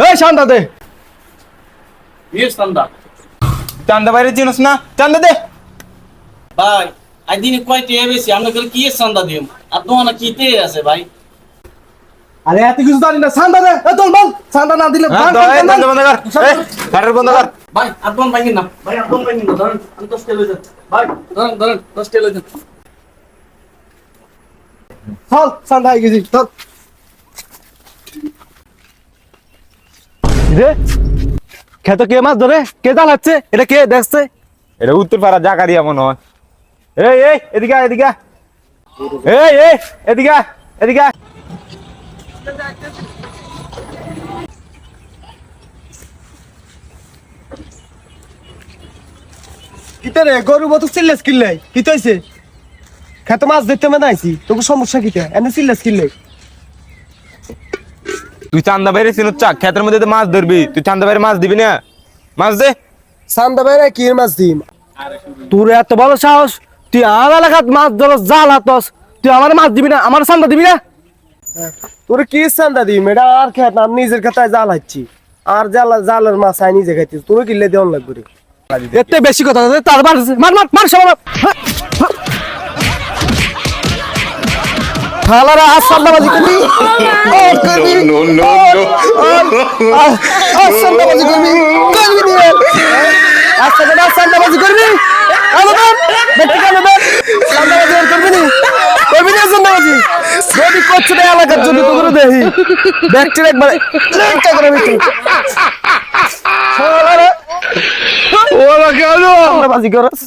এই চান্দা দে। চান্দা বাইরে চিনস না, চান্দা দে। ভাই আই দিনে কয়টি বেশি আমরা গেলে কি চান্দা দিম আর তোমার কিতে আছে ভাই। আরে এত কিছু জানি না, চান্দা দে। এ তোর বল, চান্দা না দিলে হ্যাঁ, দরজা বন্ধ কর। এই, শাটার বন্ধ কর। ভাই আপন ভাঙিন না, ভাই আপন ভাঙিন না, ধরেন আমি 10 টাকা লই যান ভাই, ধরেন 10 টাকা লই যান। চল চান্দা হয়ে গেছি চল। রে খেতে কে মাছ ধরে, কে জ্বালাচ্ছে, এটা কে দেখছে? এটা উত্তর পাড়া জাকারিয়া মনে হয়। এই এই এদিকে আয়, এদিকে আয়। এই এই এদিকে আয়, এদিকে আয়। কিতে রে গরু মতো চিল্লাস কিল্লাই কি হইছে? খেতে মাছ ধরতে মানে আইছি, তোকে সমস্যা কিতে এনে চিল্লাস কিল্লাই? তুই চান্দা বাইরে চিনস চা, ক্ষেতের মধ্যে তো মাছ ধরবি, তুই চান্দা বাইরে মাছ দিবি না? মাছ দে। চান্দা বাইরে কি মাছ দিম? তোর এত বড় সাহস, তুই আমার এলাকাত মাছ ধরস, জাল হাতস, তুই আমার মাছ দিবি না, আমার চান্দা দিবি না? তোর কি চান্দা দিম? এটা আর খেত না, আমি নিজের খেতায় জাল হাচ্ছি, আর জালের মাছ আই নিজে খাইছিস, তোর কিনলে দেওয়ান লাগবে রে। এতে বেশি কথা তার মার মার মার মার সব খালারা আসান্দাবাজি করবি, নো নো নো আসান্দাবাজি করবি, করবি নি আজকে না আসান্দাবাজি করবি, আলাদা বেটি কেন বে আসান্দাবাজি করবি নি, করবি নি আসান্দাবাজি? যদি করছ না এলাকার যদি তোর দেহি ব্যাকটেরিয়া একবার লেনটা করে দিতে খালারা ওরা কেন আসান্দাবাজি করস?